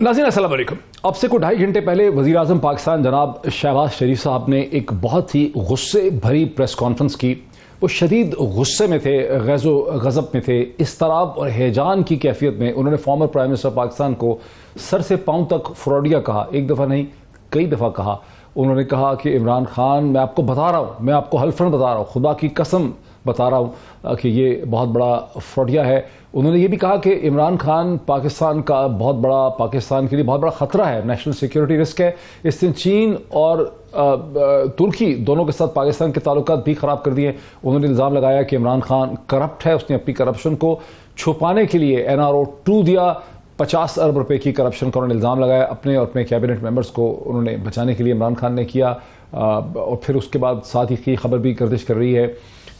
नाज़रीन अस्सलाम वालेकुम। अब से कुछ 2.5 घंटे पहले वज़ीर आज़म पाकिस्तान जनाब शहबाज शरीफ साहब ने एक बहुत ही गुस्से भरी प्रेस कॉन्फ्रेंस की। वो शदीद गुस्से में थे, गज़ब में थे, इस्तराब और हैजान की कैफियत में। उन्होंने फॉर्मर प्राइम मिनिस्टर पाकिस्तान को सर से पाँव तक फ्रॉडिया कहा। एक दफ़ा नहीं, कई दफ़ा कहा। उन्होंने कहा कि इमरान खान, मैं आपको बता रहा हूँ, मैं आपको हल्फन बता रहा हूँ, खुदा की कसम बता रहा हूँ कि ये बहुत बड़ा फ्रॉडिया है। उन्होंने ये भी कहा कि इमरान खान पाकिस्तान का बहुत बड़ा, पाकिस्तान के लिए बहुत बड़ा ख़तरा है, नेशनल सिक्योरिटी रिस्क है। इसने चीन और तुर्की दोनों के साथ पाकिस्तान के ताल्लुकात भी ख़राब कर दिए। उन्होंने इल्ज़ाम लगाया कि इमरान खान करप्ट है, उसने अपनी करप्शन को छुपाने के लिए NRO 2 दिया। 50 अरब रुपए की करप्शन का उन्होंने इल्ज़ाम लगाया। अपने और अपने कैबिनेट मेंबर्स को उन्होंने बचाने के लिए इमरान खान ने किया। और फिर उसके बाद साथ ही की खबर भी गर्दिश कर रही है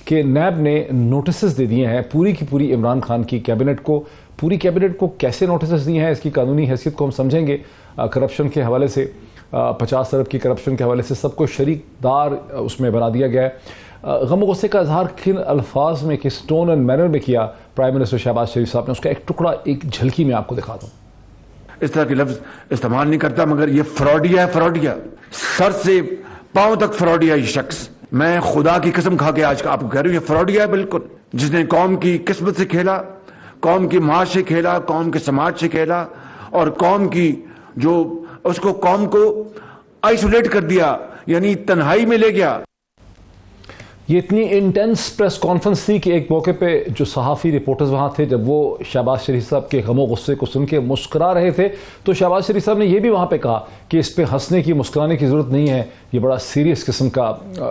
कि नैब ने नोटिस दे दिए हैं पूरी की पूरी इमरान खान की कैबिनेट को। पूरी कैबिनेट को कैसे नोटिस दिए हैं, इसकी कानूनी हैसियत को हम समझेंगे। करप्शन के हवाले से, 50 अरब की करप्शन के हवाले से सबको शरीकदार उसमें बना दिया गया है। गम गुस्से का इजहार किन अल्फाज में, किस टोन एंड मैनर में किया प्राइम मिनिस्टर शहबाज शरीफ साहब ने, उसका एक टुकड़ा, एक झलकी मैं आपको दिखा दूं। इस तरह के लफ्ज इस्तेमाल नहीं करता, मगर ये फ्रॉडिया है, फ्रॉडिया, सर से पांव तक फ्रॉडिया। ये शख्स, मैं खुदा की कसम खा के आज आपको कह रही हूं, ये फ्रॉडिया है बिल्कुल, जिसने कौम की किस्मत से खेला, कौम की माश से खेला, कौम के समाज से खेला, और कौम की जो उसको कौम को आइसोलेट कर दिया, यानी तन्हाई में ले गया। ये इतनी इंटेंस प्रेस कॉन्फ्रेंस थी कि एक मौके पे जो सहाफ़ी रिपोर्टर्स वहाँ थे, जब वो शहबाज शरीफ साहब के गमो गुस्से को सुन के मुस्करा रहे थे, तो शहबाज शरीफ साहब ने यह भी वहाँ पे कहा कि इस पे हंसने की, मुस्कुराने की ज़रूरत नहीं है, ये बड़ा सीरियस किस्म का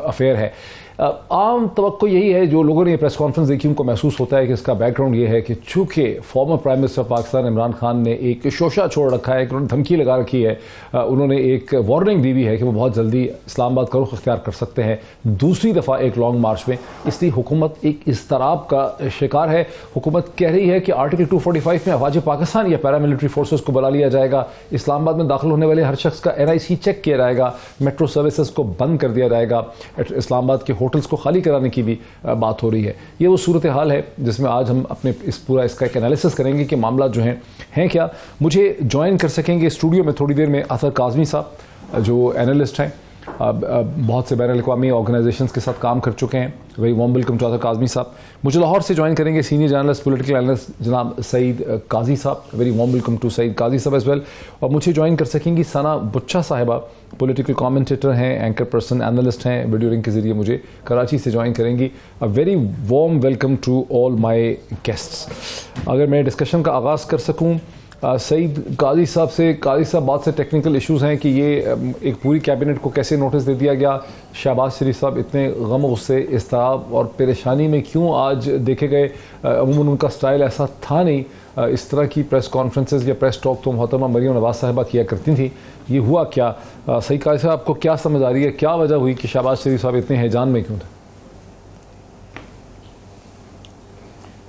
अफेयर है। आम तवक्को यही है, जो लोगों ने ये प्रेस कॉन्फ्रेंस देखी उनको महसूस होता है कि इसका बैकग्राउंड ये है कि चूँकि former prime minister Pakistan Imran Khan ने एक शोशा छोड़ रखा है, उन्होंने धमकी लगा रखी है, उन्होंने एक वार्निंग दी हुई है कि वो बहुत जल्दी इस्लामाबाद का रुख अख्तियार कर सकते हैं दूसरी दफ़ा एक लॉन्ग मार्च में। इसलिए हुकूमत एक इस्तराब का शिकार है। हुकूमत कह रही है कि आर्टिकल 245 में अफवाज पाकिस्तान या पैरामिलिट्री फोर्सेस को बुला लिया जाएगा, इस्लामाबाद में दाखिल होने वाले हर शख्स का NIC चेक किया जाएगा, मेट्रो सर्विसेज को बंद कर दिया जाएगा, इस्लामाबाद के होटल्स को खाली कराने की भी बात हो रही है। ये वो सूरत हाल है जिसमें आज हम अपने इसका एक एनालिसिस करेंगे कि मामला जो हैं क्या। मुझे ज्वाइन कर सकेंगे स्टूडियो में थोड़ी देर में अतहर काज़मी साहब, जो एनालिस्ट हैं, बहुत से बैनुल-अक़वामी ऑर्गेनाइजेशंस के साथ काम कर चुके हैं। Very warm welcome to Athar Kazmi साहब। मुझे लाहौर से ज्वाइन करेंगे सीनियर जर्नलिस्ट, पॉलिटिकल एनालिस्ट जनाब Saeed Qazi sahab. Very warm welcome to Saeed Qazi sahab as well. और मुझे ज्वाइन कर सकेंगी सना बुच्चा साहिबा, पॉलिटिकल कमेंटेटर हैं, एंकर पर्सन, एनालिस्ट हैं, वीडियो लिंक के जरिए मुझे कराची से ज्वाइन करेंगी। A very warm welcome to all my guests. अगर मैं डिस्कशन का आगाज़ कर सकूँ सईद काजी साहब से। काजी साहब, बहुत से टेक्निकल इश्यूज़ हैं कि ये एक पूरी कैबिनेट को कैसे नोटिस दे दिया गया, शहबाज शरीफ साहब इतने गम गुस्से, इस्तराब और परेशानी में क्यों आज देखे गए। अमूमन उनका स्टाइल ऐसा था नहीं, इस तरह की प्रेस कॉन्फ्रेंसेस या प्रेस टॉक तो मोहतरमा मरियम नवाज साहिबा किया करती थी। ये हुआ क्या? सईद काजी साहब, आपको क्या समझ आ रही है, क्या वजह हुई कि शहबाज शरीफ साहब इतने हैजान में क्यों थे?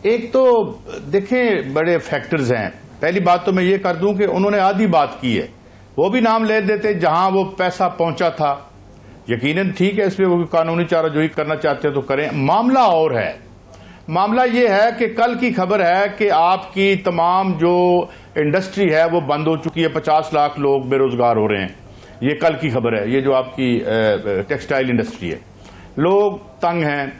एक तो देखें, बड़े फैक्टर्स हैं। पहली बात तो मैं ये कर दूं कि उन्होंने आधी बात की है, वो भी नाम ले देते जहां वो पैसा पहुंचा था। यकीनन ठीक है, इसमें वो कानूनी चाराजोई करना चाहते हैं तो करें। मामला और है, मामला ये है कि कल की खबर है कि आपकी तमाम जो इंडस्ट्री है वो बंद हो चुकी है, 50 लाख लोग बेरोजगार हो रहे हैं। ये कल की खबर है। ये जो आपकी टेक्सटाइल इंडस्ट्री है, लोग तंग हैं।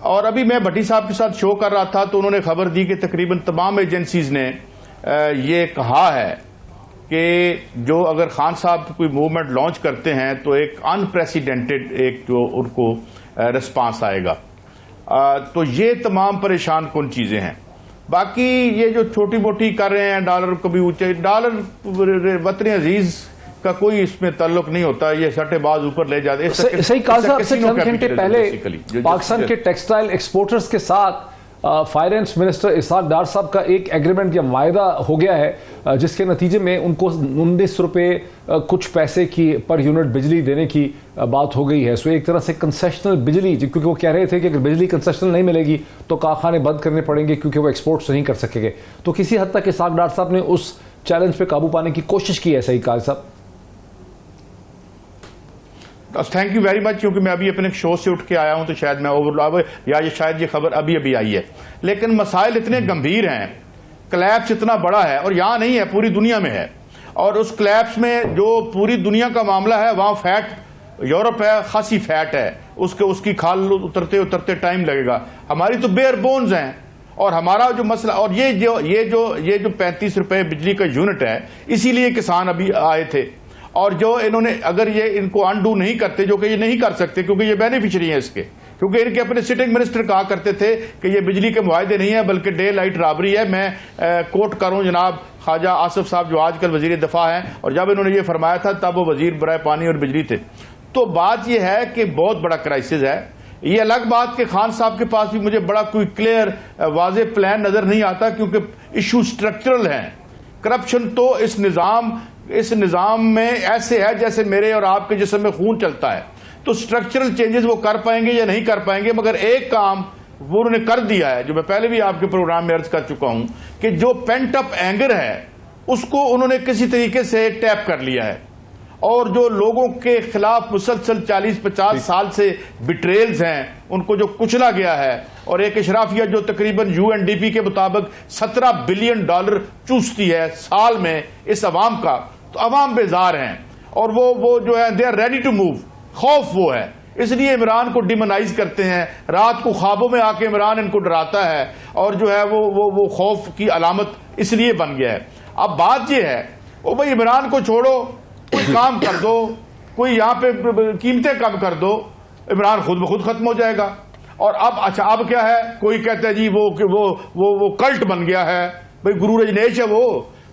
और अभी मैं भट्टी साहब के साथ शो कर रहा था तो उन्होंने खबर दी कि तकरीबन तमाम एजेंसीज ने ये कहा है कि जो अगर खान साहब कोई मूवमेंट लॉन्च करते हैं तो एक अनप्रेसिडेंटेड एक जो उनको रिस्पांस आएगा। तो ये तमाम परेशान कौन चीजें हैं। बाकी ये जो छोटी मोटी कर रहे हैं, डॉलर को भी ऊंचे, डॉलर वतन अजीज का कोई इसमें ताल्लुक नहीं होता, ये सट्टेबाज ऊपर ले जाते। सही कहा से चंद घंटे पहले पाकिस्तान के टेक्सटाइल एक्सपोर्टर्स के साथ फाइनेंस मिनिस्टर इसाक डार साहब का एक एग्रीमेंट या वायदा हो गया है, जिसके नतीजे में उनको 19 रुपये कुछ पैसे की पर यूनिट बिजली देने की बात हो गई है। सो एक तरह से कंसेशनल बिजली, क्योंकि वो कह रहे थे कि अगर बिजली कंसेशनल नहीं मिलेगी तो कारखाने बंद करने पड़ेंगे क्योंकि वो एक्सपोर्ट्स नहीं कर सकेंगे। तो किसी हद तक इसाक डार साहब ने उस चैलेंज पे काबू पाने की कोशिश की है। सही कहा साहब। थैंक यू वेरी मच, क्योंकि मैं अभी अपने शो से उठ के आया हूं तो शायद मैं ओवरलैप या ये शायद ये खबर अभी अभी आई है। लेकिन मसाइल इतने गंभीर हैं, क्लैप्स इतना बड़ा है और यहां नहीं है, पूरी दुनिया में है। और उस क्लैप्स में जो पूरी दुनिया का मामला है, वहां फैट, यूरोप है, खासी फैट है, उसकी खाल उतरते उतरते टाइम लगेगा। हमारी तो बेयर बोन्स हैं। और हमारा जो मसला, और ये जो 35 रुपए बिजली का यूनिट है, इसीलिए किसान अभी आए थे। और जो इन्होंने, अगर ये इनको अनडू नहीं करते, जो कि ये नहीं कर सकते क्योंकि ये बेनिफिशियरी हैं इसके, क्योंकि इनके अपने सिटिंग मिनिस्टर कहा करते थे कि ये बिजली के मुआहदे नहीं है बल्कि डे लाइट राबरी है। मैं कोट करूं जनाब ख्वाजा आसिफ साहब जो आजकल वजीर दिफा हैं, और जब इन्होंने ये फरमाया था तब वो वजीर बराए पानी और बिजली थे। तो बात यह है कि बहुत बड़ा क्राइसिस है। ये अलग बात कि खान साहब के पास भी मुझे बड़ा कोई क्लियर वाज़े प्लान नजर नहीं आता, क्योंकि इशू स्ट्रक्चरल हैं। करप्शन तो इस निज़ाम में ऐसे है जैसे मेरे और आपके जिस्म में खून चलता है। तो स्ट्रक्चरल चेंजेस वो कर पाएंगे या नहीं कर पाएंगे, मगर एक काम वो उन्होंने कर दिया है, जो मैं पहले भी आपके प्रोग्राम में अर्ज कर चुका हूं, कि जो पेंट अप एंगर है उसको उन्होंने किसी तरीके से टैप कर लिया है। और जो लोगों के खिलाफ मुसलसल 40-50 साल से बिट्रेल्स हैं, उनको जो कुचला गया है, और एक इशराफिया जो तकरीबन UNDP के मुताबिक $17 बिलियन चूसती है साल में इस अवाम का, तो अवाम बेजार हैं। और वो जो है they are ready to move. खौफ वो है, इसलिए इमरान को डिमोनाइज करते हैं। रात को ख्वाबों में आके इमरान इनको डराता है, और जो है वो खौफ की अलामत इसलिए बन गया है। अब बात यह है, ओ भाई इमरान को छोड़ो, कोई काम कर दो, कोई यहां पे कीमतें कम कर दो, इमरान खुद ब खुद खत्म हो जाएगा। और अब अच्छा, अब क्या है, कोई कहता है जी वो कल्ट बन गया है, भाई गुरु रजनेश है वो।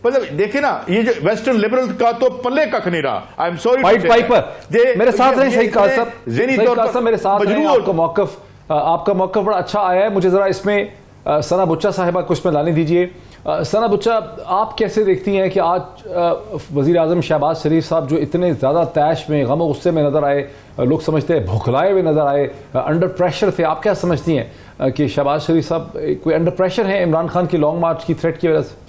मतलब देखे ना, ये जो वेस्टर्न लिबरल का तो पल्ले कख नहीं रहा। आई एम सॉरी मेरे साथ नहीं, सही कहा सर, मेरे साथ नहीं। आपका मौकफ बड़ा अच्छा आया है। मुझे जरा इसमें सना बुच्चा साहिबा को इसमें लाने दीजिए। सना बुच्चा, आप कैसे देखती हैं कि आज वज़ीर आज़म शहबाज शरीफ साहब जो इतने ज़्यादा तैश में, गम गुस्से में नज़र आए, लोग समझते हैं भुखलाए हुए नज़र आए, अंडर प्रेशर थे, आप क्या समझती हैं कि शहबाज शरीफ साहब कोई अंडर प्रेशर हैं इमरान खान की लॉन्ग मार्च की थ्रेट की वजह से?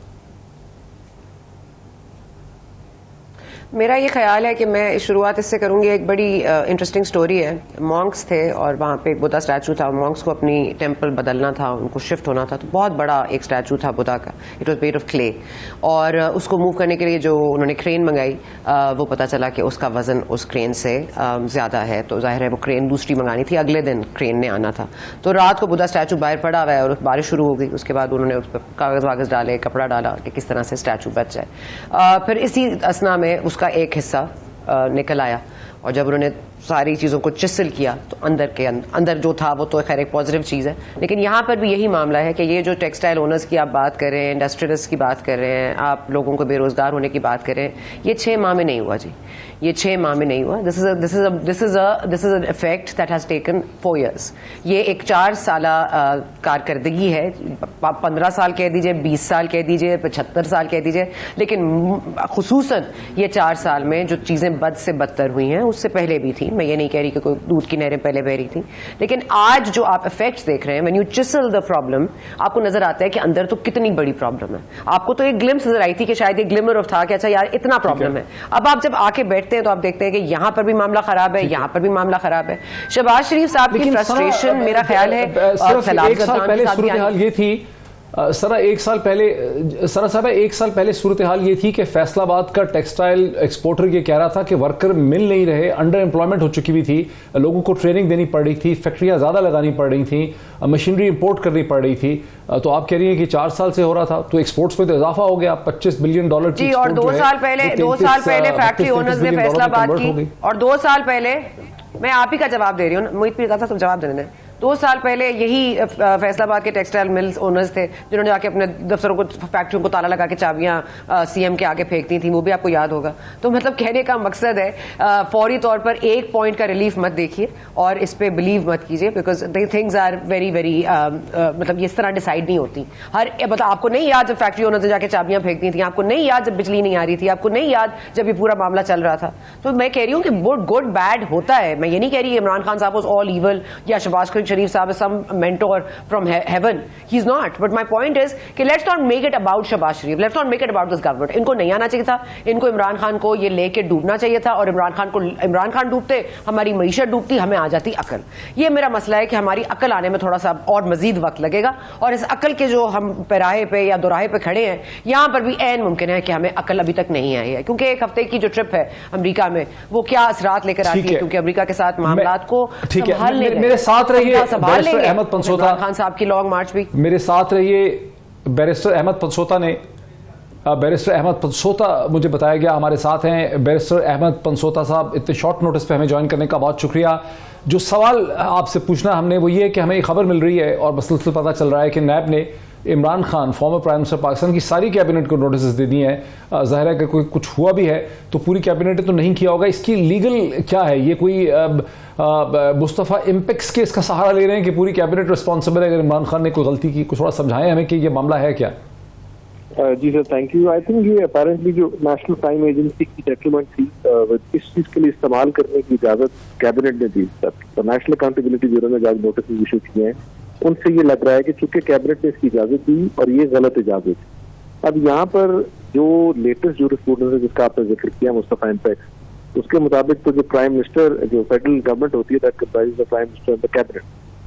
मेरा ये ख्याल है कि मैं शुरुआत इससे करूंगी। एक बड़ी इंटरेस्टिंग स्टोरी है। मॉन्क्स थे और वहाँ पे एक बुद्धा स्टैचू था। मॉन्क्स को अपनी टेम्पल बदलना था, उनको शिफ्ट होना था, तो बहुत बड़ा एक स्टैचू था बुद्धा का। It was made of clay, और उसको मूव करने के लिए जो उन्होंने क्रेन मंगाई, वो पता चला कि उसका वजन उस क्रेन से ज़्यादा है। तो जाहिर है वो क्रेन दूसरी मंगानी थी, अगले दिन क्रेन ने आना था। तो रात को बुद्धा स्टैचू बाहर पड़ा हुआ है और बारिश शुरू हो गई। उसके बाद उन्होंने उस पर कागज़ वागज़ डाले, कपड़ा डाला कि किस तरह से स्टैचू बच जाए। फिर इसी असना में उसका एक हिस्सा निकल आया, और जब उन्होंने सारी चीज़ों को चिसल किया तो अंदर जो था वो तो खैर एक पॉजिटिव चीज़ है। लेकिन यहाँ पर भी यही मामला है कि ये जो टेक्सटाइल ओनर्स की आप बात कर रहे हैं, इंडस्ट्रियलिस्ट की बात कर रहे हैं, आप लोगों को बेरोजगार होने की बात कर रहे हैं, ये 6 माह में नहीं हुआ जी, ये 6 माह में नहीं हुआ। This is an effect that has taken 4 years। ये एक 4 साला कारकर्दगी है। 15 साल कह दीजिए, 20 साल कह दीजिए, 75 साल कह दीजिए, लेकिन खुसूसन ये 4 साल में जो चीज़ें बद से बदतर हुई हैं, उससे पहले भी थी। मैं ये नहीं कह रही कि कोई दूध की नहरें पहले बह रही थी, लेकिन आज जो आप इफेक्ट्स देख रहे हैं, व्हेन यू चिसल द प्रॉब्लम, आपको नजर आता है कि अंदर तो कितनी बड़ी प्रॉब्लम है। आपको तो एक ग्लिम्स नजर आई थी कि शायद एक ग्लिमर ऑफ था कि अच्छा यार इतना प्रॉब्लम है। अब आप जब आके बैठते हैं तो आप देखते हैं कि यहां पर भी मामला खराब है, यहां पर भी मामला खराब है। शहबाज शरीफ साहब की फ्रस्ट्रेशन, मेरा ख्याल है, ये थी सरा एक साल पहले सूरत हाल ये थी कि फैसलाबाद का टेक्सटाइल एक्सपोर्टर ये कह रहा था कि वर्कर मिल नहीं रहे, अंडर एम्प्लॉयमेंट हो चुकी हुई थी, लोगों को ट्रेनिंग देनी पड़ रही थी, फैक्ट्रियां ज्यादा लगानी पड़ रही थी, मशीनरी इंपोर्ट करनी पड़ रही थी। तो आप कह रही हैं कि 4 साल से हो रहा था, तो एक्सपोर्ट्स में तो इजाफा हो गया, $25 बिलियन की। और 2 साल पहले फैक्ट्री ओनर्स ने फैसलाबाद की, और 2 साल पहले, मैं आप ही का जवाब दे रही हूँ, मोहित पीर साहब जवाब देने दें। 2 साल पहले यही फैसलाबाद के टेक्सटाइल मिल्स ओनर्स थे जिन्होंने जाके अपने दफ्तरों को, फैक्ट्रियों को ताला लगा के चाबियां सीएम के आगे फेंकती थी, वो भी आपको याद होगा। तो मतलब कहने का मकसद है, फौरी तौर पर 1 पॉइंट का रिलीफ मत देखिए और इस पे बिलीव मत कीजिए, because the things are very very मतलब ये इस तरह डिसाइड नहीं होती। मतलब आपको नहीं याद जब फैक्ट्री ओनर्स जाके चाबियां फेंकती थी, आपको नहीं याद जब बिजली नहीं आ रही थी, आपको नहीं याद जब ये पूरा मामला चल रहा था। तो मैं कह रही हूँ कि गुड बैड होता है। मैं ये नहीं कह रही इमरान खान साहब वाज ऑल ईवल या शहबाज Sharif साहब some mentor from heaven. He's not. But my point is कि let's not make it about Shahbaz Sharif. Let's not make it about this government. इनको नहीं आना चाहिए था, इनको इमरान खान को ये लेके डूबना चाहिए था, और इमरान खान डूबते हमारी मईशत डूबती, हमें आ जाती अकल। ये मेरा मसला है कि हमारी अकल आने में थोड़ा सा और मजीद वक्त लगेगा, और इस अकल के जो हम पैराहे पे या दोराहे पे खड़े हैं, यहां पर भी ऐन मुमकिन है कि हमें अकल अभी तक नहीं आई है, क्योंकि एक हफ्ते की जो ट्रिप है अमेरिका में वो क्या असरात लेकर आती है, क्योंकि अमेरिका के साथ मामलात को संभालने मेरे साथ रहिए बैरिस्टर अहमद पंसोता खान साहब की लॉन्ग मार्च भी मेरे साथ रहिए। बैरिस्टर अहमद पंसोता मुझे बताया गया हमारे साथ हैं। बैरिस्टर अहमद पंसोता साहब, इतने शॉर्ट नोटिस पे हमें ज्वाइन करने का बहुत शुक्रिया। जो सवाल आपसे पूछना हमने वो ये कि हमें एक खबर मिल रही है और मसलसल पता चल रहा है कि नैब ने Imran Khan former prime minister Pakistan की सारी कैबिनेट को नोटिस दे दी हैं। ज़ाहिर है कि कोई कुछ हुआ भी है तो पूरी कैबिनेट ने तो नहीं किया होगा। इसकी लीगल क्या है? ये कोई मुस्तफ़ा इम्पेक्स केस का सहारा ले रहे हैं कि पूरी कैबिनेट रिस्पॉन्सिबल है अगर इमरान खान ने कोई गलती की? कुछ थोड़ा समझाएं हमें कि ये मामला है क्या? जी sir, thank you. I think ये अपेरेंटली जो नेशनल क्राइम एजेंसी की सेटलमेंट थी इस चीज के लिए इस्तेमाल करने की इजाजत कैबिनेट ने दी। तो नेशनल अकाउंटेबिलिटी ब्यूरो ने आज नोटिस इशू किए हैं, उनसे ये लग रहा है कि चूंकि कैबिनेट ने इसकी इजाजत दी और ये गलत इजाजत, अब यहाँ पर जो लेटेस्ट जूरिस्प्रूडेंस है जिसका आपने जिक्र किया मुस्तफा इम्पेक्स, उसके मुताबिक तो जो प्राइम मिनिस्टर, जो फेडरल गवर्नमेंट होती है that comprises the prime minister and the cabinet,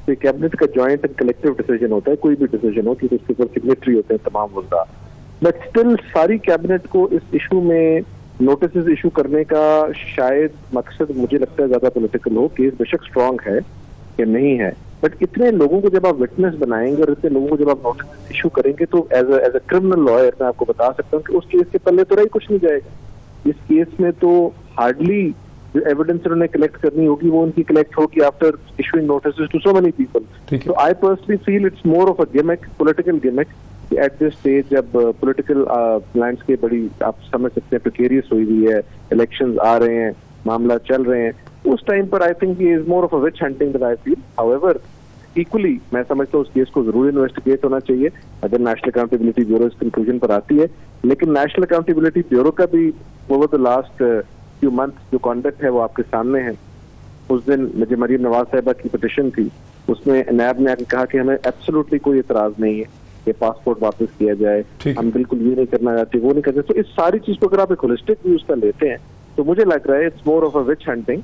तो ये कैबिनेट का ज्वाइंट एंड कलेक्टिव डिसीजन होता है। कोई भी डिसीजन हो कि उसके ऊपर सिग्नेटरी होते हैं तमाम वज़रा, बट स्टिल सारी कैबिनेट को इस इशू में नोटिस इशू करने का शायद मकसद मुझे लगता है ज्यादा पॉलिटिकल हो। केस बेशक स्ट्रांग है या नहीं है, बट इतने लोगों को जब आप विटनेस बनाएंगे और इतने लोगों को जब आप नोटिस इशू करेंगे तो एज अ क्रिमिनल लॉयर मैं आपको बता सकता हूँ कि उस केस के पल्ले तो रही कुछ नहीं जाएगा। इस केस में तो हार्डली जो एविडेंस उन्होंने कलेक्ट करनी होगी वो उनकी कलेक्ट होगी after issuing notice to so many people. तो I personally feel it's more of a gimmick, political gimmick. At this stage जब पॉलिटिकल लैंडस्केप बड़ी आप समझ सकते हैं प्रिकेरियस हुई है, इलेक्शंस आ रहे हैं, मामला चल रहे हैं, उस टाइम पर I think is more of a which hunting that I feel. However equally मैं समझता हूँ उस केस को जरूर इन्वेस्टिगेट होना चाहिए अगर नेशनल अकाउंटेबिलिटी ब्यूरो इस कंक्लूजन पर आती है। लेकिन नेशनल अकाउंटेबिलिटी ब्यूरो का भी over the last few month जो कॉन्डक्ट है वो आपके सामने है। उस दिन मुझे मरीम नवाज साहिबा की पिटिशन थी, उसमें नैब ने आके कहा कि हमें एब्सोल्युटली कोई एतराज नहीं है कि पासपोर्ट वापस किया जाए, हम बिल्कुल ये नहीं करना चाहते, वो नहीं करते। तो इस सारी चीज को अगर आप एक होलिस्टिक व्यू उसका लेते हैं तो मुझे लग रहा है it's more of a which hunting.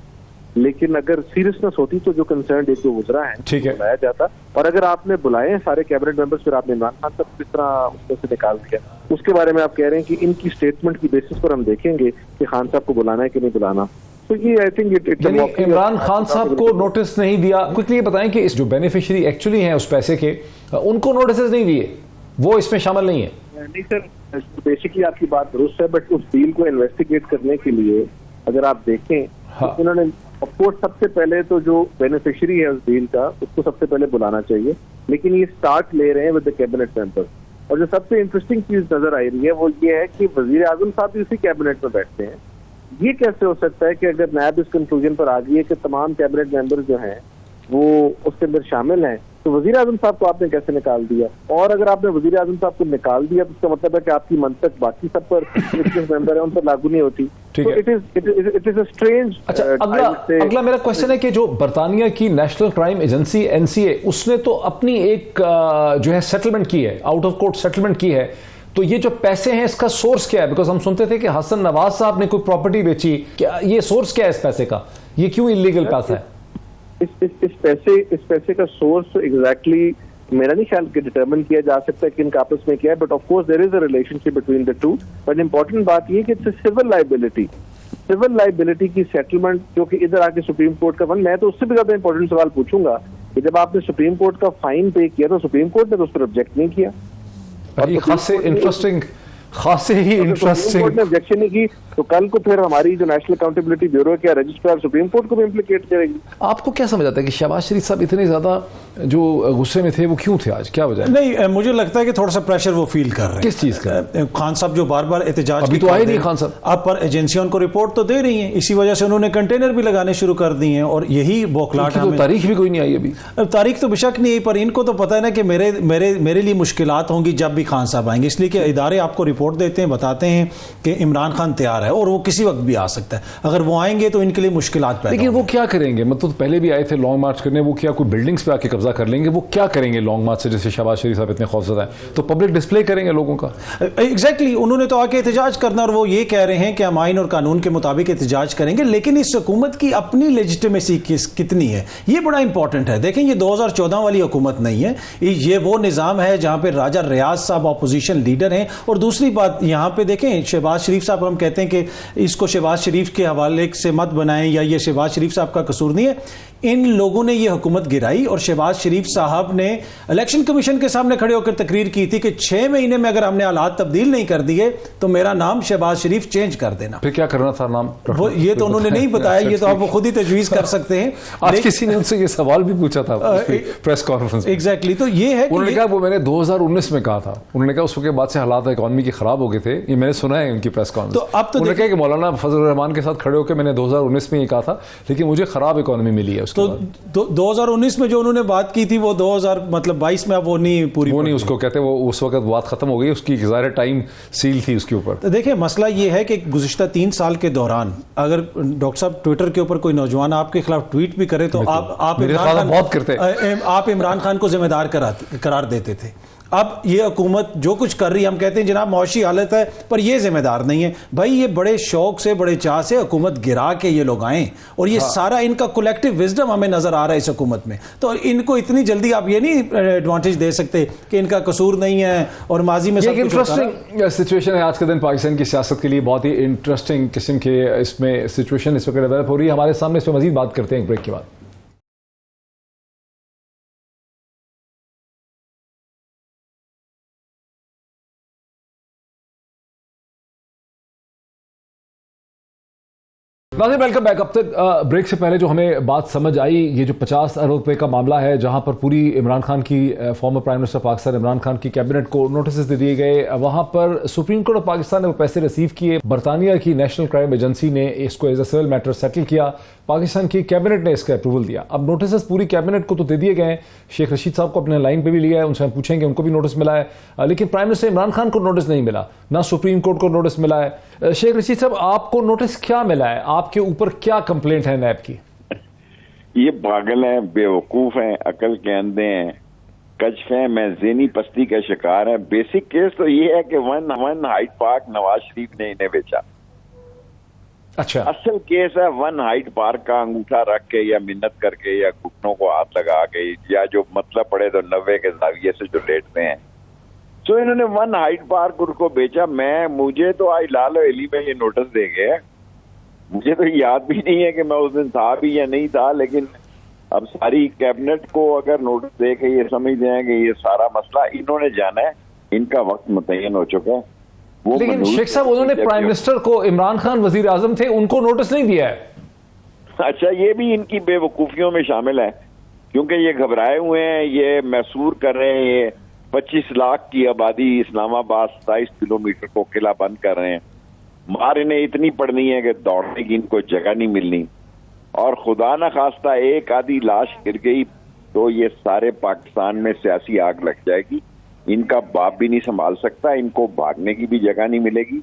लेकिन अगर सीरियसनेस होती तो जो कंसर्न एक जो गुजरा है बुलाया जाता, और अगर आपने बुलाए सारे कैबिनेट मेंबर्स फिर आपने इमरान खान साहब किस तरह उसमें से निकाल दिया, उसके बारे में आप कह रहे हैं कि इनकी स्टेटमेंट की बेसिस पर हम देखेंगे कि खान साहब को बुलाना है कि नहीं बुलाना। तो ये आई थिंक इमरान खान साहब को नोटिस नहीं दिया। क्विकली ये बताएं कि इस जो बेनिफिशियरी एक्चुअली हैं उस पैसे के, उनको नोटिस नहीं दिए, वो इसमें शामिल नहीं है? नहीं सर, बेसिकली आपकी बात दुरुस्त है, बट उस डील को इन्वेस्टिगेट करने के लिए अगर आप देखें तो उन्होंने ऑफकोर्स सबसे पहले तो जो बेनिफिशियरी है उस डील का उसको सबसे पहले बुलाना चाहिए, लेकिन ये स्टार्ट ले रहे हैं विद द कैबिनेट मेंबर्स। और जो सबसे इंटरेस्टिंग चीज नजर आ रही है वो ये है कि वजीर आजम साहब भी उसी कैबिनेट में बैठते हैं। ये कैसे हो सकता है कि अगर नैब इस कंक्लूजन पर आ गई है कि तमाम कैबिनेट मेंबर जो हैं वो उसके अंदर शामिल हैं, तो वजीर आजम साहब को आपने कैसे निकाल दिया? और अगर आपने वजीर आजम साहब को निकाल दिया तो इसका मतलब है कि आपकी मंतक बाकी सब पर मेंबर है उन पर लागू नहीं होती। तो इट इज अ स्ट्रेंज। अच्छा, अगला मेरा क्वेश्चन है कि जो बरतानिया की नेशनल क्राइम एजेंसी एनसीए, उसने तो अपनी एक जो है सेटलमेंट की है, आउट ऑफ कोर्ट सेटलमेंट की है, तो ये जो पैसे हैं इसका सोर्स क्या है? बिकॉज हम सुनते थे कि हसन नवाज साहब ने कोई प्रॉपर्टी बेची, क्या ये सोर्स क्या है इस पैसे का? ये क्यों इलीगल पैसा है? इस पैसे का सोर्स एग्जैक्टली मेरा नहीं ख्याल कि डिटरमिन किया जा सकता है कि इनका आपस में क्या है, but of course there is a relationship between the two. But important बात ये कि इट्स सिविल लाइबिलिटी की सेटलमेंट जो कि इधर आके सुप्रीम कोर्ट का मैं तो उससे भी ज्यादा इंपॉर्टेंट सवाल पूछूंगा कि जब आपने सुप्रीम कोर्ट का फाइन पे किया तो सुप्रीम कोर्ट ने तो उस पर ऑब्जेक्ट नहीं किया। खासे ही इंटरेस्टिंग ऑब्जेक्शन नहीं की तो कल को फिर हमारी जो नेशनल अकाउंटेबिलिटी ब्यूरो क्या रजिस्ट्रार सुप्रीम कोर्ट को भी इम्प्लीकेट करेगी। आपको क्या समझ आता है कि शहबाज शरीफ साहब इतने ज्यादा जो गुस्से में थे वो क्यों थे आज? क्या वजह? नहीं, मुझे लगता है कि थोड़ा सा प्रेशर वो फील कर रहे हैं। किस चीज का? खान साहब जो बार बार एहतजाज अभी तो आए नहीं खान साहब, अब पर एजेंसियां उनको रिपोर्ट तो दे रही हैं, इसी वजह से उन्होंने कंटेनर भी लगाने शुरू कर दिए हैं और यही बौखलाहट है। तारीख भी कोई नहीं आई अभी? तारीख तो बेशक नहीं आई, पर इनको तो पता है ना कि मेरे लिए मुश्किलात होंगी जब भी खान साहब आएंगे, इसलिए कि इदारे आपको रिपोर्ट देते हैं, बताते हैं कि इमरान खान तैयार है। है और वो किसी वक्त भी आ सकता है। अगर वो आएंगे तो इनके लिए मुश्किलात पैदा लेकिन वो क्या करेंगे? मतलब पहले भी आए थे लॉन्ग मार्च करने, वो क्या कोई बिल्डिंग्स पे आके कब्जा कर लेंगे? वो क्या करेंगे लॉन्ग मार्च से, जैसे शहबाज शरीफ साहब इतने खौफजदा हैं? तो पब्लिक डिस्प्ले करेंगे लोगों का? एग्जैक्टली, उन्होंने तो आके एहतजाज करना, और वो ये कह रहे हैं कि हम आइन और कानून के मुताबिक एहतजाज करेंगे, लेकिन इस हुकूमत की अपनी लेजिटिमेसी कितनी है, ये बड़ा इंपॉर्टेंट है। देखें, ये 2014 वाली हुकूमत नहीं है, ये वो निज़ाम है जहां पे राजा रियाज साहब अपोजिशन लीडर हैं। और दूसरी बात यहां पे देखें, शहबाज शरीफ साहब, हम कहते हैं कि इसको शहबाज शरीफ के हवाले से मत बनाएं या ये शहबाज शरीफ साहब का कसूर नहीं है, इन लोगों ने ये हुकूमत गिराई और शहबाज शरीफ साहब ने इलेक्शन कमीशन के सामने खड़े होकर तकरीर की थी कि 6 महीने में अगर हमने हालात तब्दील नहीं कर दिए तो मेरा नाम शहबाज शरीफ चेंज कर देना। फिर क्या करना था नाम? वो ये तो उन्होंने नहीं बताया, ये तो आप खुद ही तजवीज कर सकते हैं। आज किसी ने उनसे ये सवाल भी पूछा था प्रेस कॉन्फ्रेंस में। एग्जैक्टली, तो ये है, उन्होंने कहा, वो मैंने 2019 में कहा था, उन्होंने कहा उसके बाद से हालात इकॉनमी के खराब हो गए थे, ये मैंने सुना है उनकी प्रेस कॉन्फ्रेंस। तो अब तो उन्होंने कहा कि मौलाना फजल रहमान के साथ खड़े होकर मैंने 2019 में ये कहा था, लेकिन मुझे खराब इकॉनमी मिली है। तो 2019 में जो उन्होंने बात की थी वो 2022 में अब वो नहीं पूरी, वो नहीं उसको कहते, वो उस वक्त बात खत्म हो गई, उसकी ज़ाहिर टाइम सील थी उसके ऊपर। तो देखिए, मसला ये है कि गुज़िश्ता 3 साल के दौरान अगर डॉक्टर साहब ट्विटर के ऊपर कोई नौजवान आपके खिलाफ ट्वीट भी करे तो आप इमरान खान को जिम्मेदार करार देते थे। अब ये हुकूमत जो कुछ कर रही है, हम कहते हैं जनाब मौशी हालत है, पर ये जिम्मेदार नहीं है भाई। ये बड़े शौक से, बड़े चाह से हुकूमत गिरा के ये लोग आए, और ये सारा इनका कलेक्टिव विजडम हमें नजर आ रहा है इस हुकूमत में। तो इनको इतनी जल्दी आप ये नहीं एडवांटेज दे सकते कि इनका कसूर नहीं है और माजी में। इंटरेस्टिंग सिचुएशन है आज के दिन पाकिस्तान की सियासत के लिए, बहुत ही इंटरेस्टिंग किस्म के इसमें सिचुएशन इस वक्त डेवलप हो रही है। हमारे सामने इस पर मजीद बात करते हैं एक ब्रेक के बाद। नाज़रीन, वेलकम बैक। अब तक ब्रेक से पहले जो हमें बात समझ आई, ये जो 50 अरब रुपए का मामला है, जहां पर पूरी इमरान खान की, former prime minister Pakistan Imran Khan की कैबिनेट को नोटिस दे दिए गए, वहां पर सुप्रीम कोर्ट ऑफ पाकिस्तान ने वो पैसे रिसीव किए, बरतानिया की नेशनल क्राइम एजेंसी ने इसको as a civil matter settle किया, पाकिस्तान की कैबिनेट ने इसका अप्रूवल दिया। अब नोटिस पूरी कैबिनेट को तो दे दिए गए हैं, शेख रशीद साहब को अपने लाइन पे भी लिया है, उनसे हम पूछेंगे, उनको भी नोटिस मिला है, लेकिन प्राइम मिनिस्टर इमरान खान को नोटिस नहीं मिला, ना सुप्रीम कोर्ट को नोटिस मिला है। शेख रशीद साहब, आपको नोटिस क्या मिला है? आपके ऊपर क्या कंप्लेंट है नैब की? ये पागल हैं, बेवकूफ हैं, अकल के अंधे हैं, कश्फ हैं, मैं ज़हनी पस्ती का शिकार है। बेसिक केस तो ये है कि one height park Nawaz Sharif ने इन्हें बेचा। अच्छा, असल केस है वन हाइट पार्क का अंगूठा रख के या मिन्नत करके या घुटनों को हाथ लगा के, या जो मतलब पड़े तो 90 के जाविये से जो लेटते हैं। तो इन्होंने वन हाइट पार्क उनको बेचा। मुझे तो आज लाल हवेली में ये नोटिस दे गए, मुझे तो याद भी नहीं है कि मैं उस दिन था भी या नहीं था, लेकिन अब सारी कैबिनेट को अगर नोटिस दे के ये समझ दें कि ये सारा मसला इन्होंने जाना है, इनका वक्त मुतय्यन हो चुका है। लेकिन शेख साहब, उन्होंने प्राइम मिनिस्टर को, इमरान खान वजीर आजम थे, उनको नोटिस नहीं दिया है। अच्छा, ये भी इनकी बेवकूफियों में शामिल है, क्योंकि ये घबराए हुए हैं, ये महसूर कर रहे हैं, ये 25 लाख की आबादी इस्लामाबाद 27 किलोमीटर को किला बंद कर रहे हैं। मार इन्हें इतनी पड़नी है कि दौड़ने की इनको जगह नहीं मिलनी, और खुदा न खास्ता एक आधी लाश गिर गई तो ये सारे पाकिस्तान में सियासी आग लग जाएगी। इनका बाप भी नहीं संभाल सकता, इनको भागने की भी जगह नहीं मिलेगी।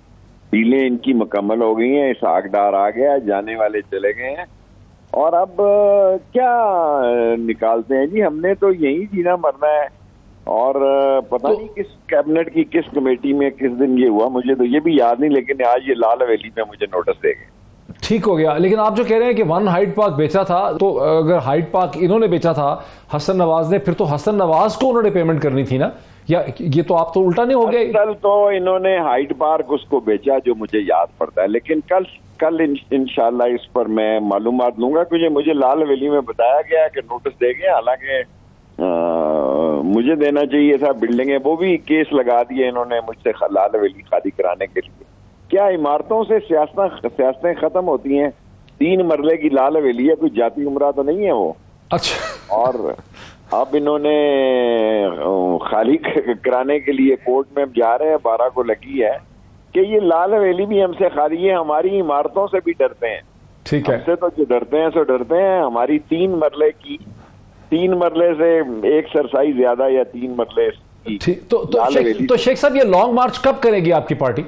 डीलें इनकी मुकम्मल हो गई हैं, इसहाकडार आ गया, जाने वाले चले गए हैं, और अब क्या निकालते हैं जी, हमने तो यही जीना मरना है। और पता नहीं किस कैबिनेट की किस कमेटी में किस दिन ये हुआ, मुझे तो ये भी याद नहीं, लेकिन आज ये लाल हवेली में मुझे नोटिस दे गए। ठीक हो गया, लेकिन आप जो कह रहे हैं कि वन हाइट पार्क बेचा था, तो अगर हाइट पार्क इन्होंने बेचा था हसन नवाज ने, फिर तो हसन नवाज को उन्होंने पेमेंट करनी थी ना, या ये तो आप तो उल्टा नहीं हो गए? कल तो इन्होंने हाइट पार्क उसको बेचा, जो मुझे याद पड़ता है, लेकिन कल इंशाल्लाह इस पर मैं मालूमात लूंगा, क्योंकि मुझे लाल हवेली में बताया गया कि नोटिस दे गए। हालांकि मुझे देना चाहिए था बिल्डिंगें, वो भी केस लगा दिए इन्होंने मुझसे लाल हवेली खाली कराने के लिए। क्या इमारतों से सियासतें खत्म होती हैं? 3 मरले की लाल हवेली है, कोई जाती उमरा तो नहीं है वो। अच्छा, और अब इन्होंने खाली कराने के लिए कोर्ट में जा रहे हैं, 12 को लगी है कि ये लाल हवेली भी हमसे खाली है, हमारी इमारतों से भी डरते हैं। ठीक है, हमसे तो जो डरते हैं सो डरते हैं। हमारी 3 मरले की, 3 मरले से एक सरसाई ज्यादा, या 3 मरले की। तो शेख साहब, ये लॉन्ग मार्च कब करेगी आपकी पार्टी?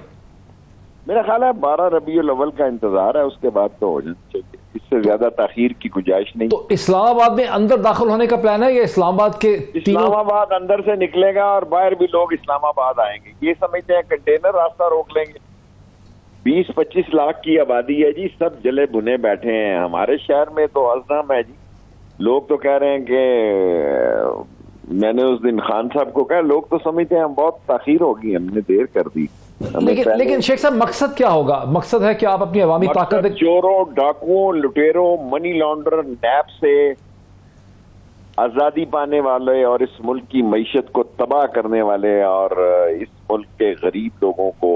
मेरा ख्याल है 12 रबीउल अव्वल का इंतजार है, उसके बाद तो हो जाना चाहिए, इससे ज्यादा ताखीर की गुंजाइश नहीं। तो इस्लामाबाद में अंदर दाखिल होने का प्लान है या इस्लामाबाद के इस्लामाबाद अंदर से निकलेगा और बाहर भी लोग इस्लामाबाद आएंगे? ये समझते हैं कंटेनर रास्ता रोक लेंगे? 20-25 लाख की आबादी है जी, सब जले भुने बैठे हैं। हमारे शहर में तो अज़म है जी, लोग तो कह रहे हैं कि मैंने उस दिन खान साहब को कहा, लोग तो समझते हैं हम बहुत ताखीर होगी, हमने देर कर दी। लेकिन शेख साहब मकसद क्या होगा? मकसद है कि आप अपनी अवामी ताकत, चोरों, डाकुओं, लुटेरों, मनी लॉन्ड्रर, नैब से आजादी पाने वाले और इस मुल्क की मईशत को तबाह करने वाले और इस मुल्क के गरीब लोगों को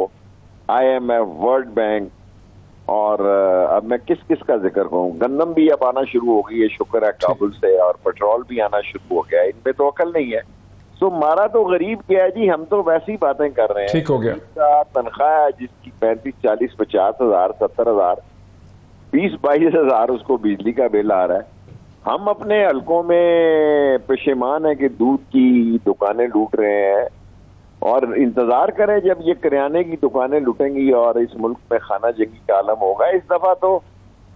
IMF, वर्ल्ड बैंक और अब मैं किस किस का जिक्र करूं, गंदम भी अब आना शुरू हो गई है, शुक्र है काबुल से, और पेट्रोल भी आना शुरू हो गया है। इनमें तो अकल नहीं है। तो मारा तो गरीब क्या है जी, हम तो वैसी बातें कर रहे हैं। ठीक हो गया। जिसका तनख्वाह है, जिसकी 35, 40, 50 हजार, 70 हजार, 20-22 हजार उसको बिजली का बिल आ रहा है। हम अपने हलकों में पेशेमान है कि दूध की दुकानें लूट रहे हैं, और इंतजार करें जब ये किराने की दुकानें लुटेंगी और इस मुल्क में खाना जंगी का आलम होगा। इस दफा तो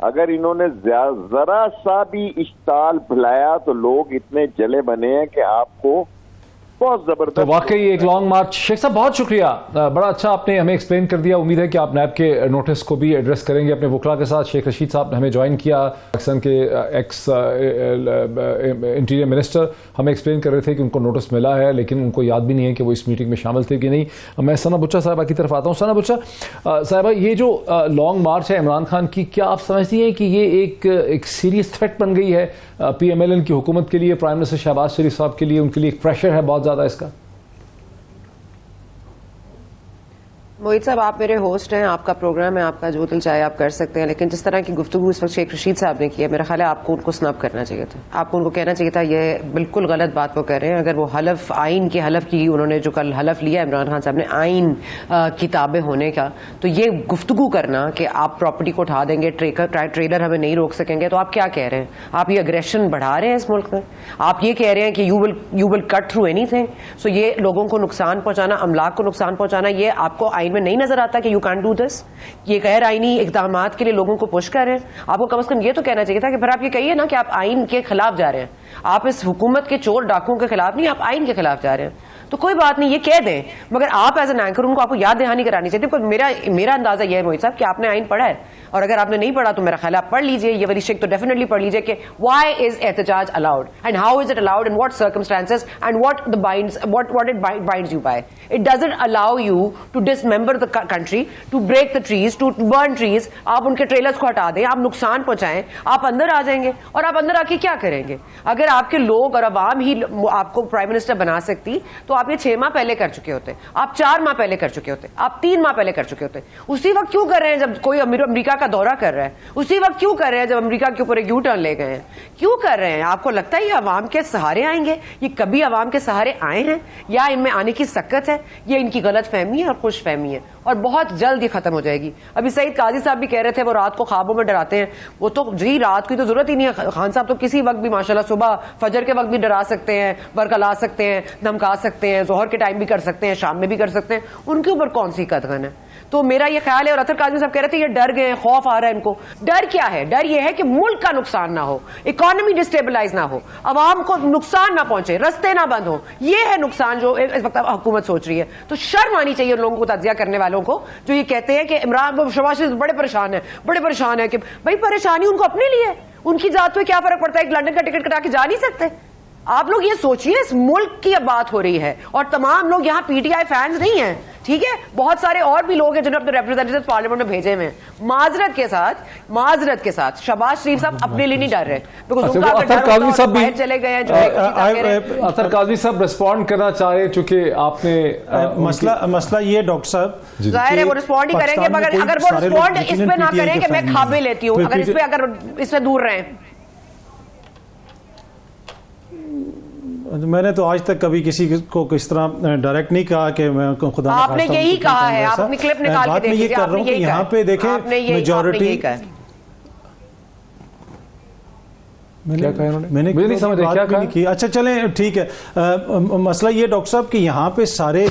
अगर इन्होंने जरा सा भी इश्ताल फैलाया तो लोग इतने जले बने हैं कि आपको बहुत जबरदस्त। तो वाकई एक लॉन्ग मार्च। शेख साहब बहुत शुक्रिया, बड़ा अच्छा आपने हमें एक्सप्लेन कर दिया। उम्मीद है कि आप नैब के नोटिस को भी एड्रेस करेंगे अपने वकला के साथ। शेख रशीद साहब ने हमें ज्वाइन किया, पाकिस्तान के एक्स इंटीरियर मिनिस्टर, हमें एक्सप्लेन कर रहे थे कि उनको नोटिस मिला है, लेकिन उनको याद भी नहीं है कि वो इस मीटिंग में शामिल थे कि नहीं। मैं सना बुच्चा साहबा की तरफ आता हूँ। सना बुच्चा साहबा, ये जो लॉन्ग मार्च है इमरान खान की, क्या आप समझती हैं कि ये एक सीरियस थ्रेट बन गई है PMLN की हुकूमत के लिए, प्राइम मिनिस्टर शहबाज शरीफ साहब के लिए? उनके लिए एक प्रेशर है बहुत ज्यादा इसका। मोहित साहब, आप मेरे होस्ट हैं, आपका प्रोग्राम है, आपका जो दिल चाहे आप कर सकते हैं, लेकिन जिस तरह की गुफ्तगू इस वक्त शेख रशीद साहब ने की है, मेरा ख्याल है आपको उनको स्नब करना चाहिए था। आपको उनको कहना चाहिए था ये बिल्कुल गलत बात वो कर रहे हैं। अगर वो हलफ, आइन के हलफ की उन्होंने जो कल हलफ लिया इमरान खान साहब ने आइन किताबें होने का, तो ये गुफ्तगू करना कि आप प्रॉपर्टी को उठा देंगे, ट्रेलर हमें नहीं रोक सकेंगे, तो आप क्या कह रहे हैं? आप ये अग्रेशन बढ़ा रहे हैं इस मुल्क में। आप ये कह रहे हैं कि you will cut through anything. So ये लोगों को नुकसान पहुंचाना, अमलाक को नुकसान पहुंचाना, ये आपको आइन में नहीं नजर आता कि यू कैन डू दिस? ये गैर आईनी इक़दामात के लिए लोगों को पुश कर रहे हैं। आपको कम से कम ये तो कहना चाहिए था कि फिर आप ये कहिए ना कि आप आइन के खिलाफ जा रहे हैं, आप इस हुकूमत के चोर डाकुओं के खिलाफ नहीं, आप आइन के खिलाफ जा रहे हैं। तो कोई बात नहीं, ये कह दें, मगर आप एज एन एंकर उनको आपको याद दहानी करानी चाहिए। तो मेरा अंदाजा यह है मोहित साहब कि आपने आइन पढ़ा है, और अगर आपने नहीं पढ़ा तो मेरा ख्याल आप पढ़ लीजिए। ये वाली शेख तो डेफिनेटली पढ़ लीजिए कि व्हाई इज एहतजाज allowed and how is it allowed, in what circumstances and what it binds you by. It doesn't allow you to dismember the country, to break the trees, to burn trees. आप उनके trailers को हटा दें, आप नुकसान पहुंचाएं, आप अंदर आ जाएंगे, और आप अंदर आके क्या करेंगे? अगर आपके लोग और अवाम ही आपको प्राइम मिनिस्टर बना सकती तो आप ये 6 माह पहले कर चुके होते, आप 4 माह पहले कर चुके होते, आप 3 माह पहले कर चुके होते। उसी वक्त क्यों कर रहे हैं जब कोई अमेरिका का दौरा कर रहा है? उसी वक्त क्यों कर रहे हैं जब अमेरिका के ऊपर एक यू टर्न ले गए हैं? क्यों कर रहे हैं? आपको लगता है ये अवाम के सहारे आएंगे? ये कभी अवाम के सहारे आए हैं या इनमें आने की सक्कत है? ये इनकी गलत फहमी है और खुश फहमी है, और बहुत जल्द ये खत्म हो जाएगी। अभी सईद काजी साहब भी कह रहे थे वो रात को ख्वाबों में डराते हैं। वो तो जी रात की तो जरूरत ही नहीं है, खान साहब तो किसी वक्त भी माशाल्लाह सुबह फजर के वक्त भी डरा सकते हैं, बरकला सकते हैं, धमका सकते हैं, जोहर के टाइम भी कर सकते हैं, शाम में भी कर सकते हैं। उनके ऊपर कौन सी कदगन है? तो मेरा ये ख्याल है, और अतर काजमी साहब कह रहे थे ये डर गए, खौफ आ रहा है इनको। डर क्या है? डर ये है कि मुल्क का नुकसान ना हो, इकोनॉमी डिस्टेबलाइज ना हो, अवाम को नुकसान ना पहुंचे, रस्ते ना बंद हो। ये है नुकसान जो इस वक्त हुकूमत सोच रही है। तो शर्म आनी चाहिए उन लोगों को, तजिया करने वालों को, जो ये कहते हैं कि इमरान शहबाज शरीफ बड़े परेशान है कि भाई परेशानी उनको अपने लिए, उनकी जात पे क्या फर्क पड़ता है? एक लंदन का टिकट कटा के जा नहीं सकते? आप लोग ये सोचिए, इस मुल्क की अब बात हो रही है, और तमाम लोग यहाँ PTI फैंस नहीं हैं, ठीक है? बहुत सारे और भी लोग हैं जिन्होंने अपने रिप्रेजेंटेटिव पार्लियामेंट में भेजे हुए। माजरत के साथ शहबाज शरीफ साहब अपने लिए नहीं डर रहे, अतर काज़मी साहब भी चले गए हैं। अतर काज़मी साहब रिस्पॉन्ड करना चाहे, चूंकि आपने मसला ये डॉक्टर साहब, जाहिर है वो रिस्पॉन्ड ही करेंगे, मगर अगर वो रिस्पॉन्ड इस पे ना करें कि मैं खाबे लेती हूँ, अगर इससे दूर रहें। मैंने तो आज तक कभी किसी को किस तरह डायरेक्ट नहीं कहा कि मैं खुदा ना आपने यही कहा है, आप अपनी क्लिप निकाल के देखिए। ये कर रहा हूं कि यहाँ पे देखें मेजॉरिटी, मैंने नहीं समझ क्या की। अच्छा चलें, ठीक है। मसला ये डॉक्टर साहब कि यहाँ पे सारे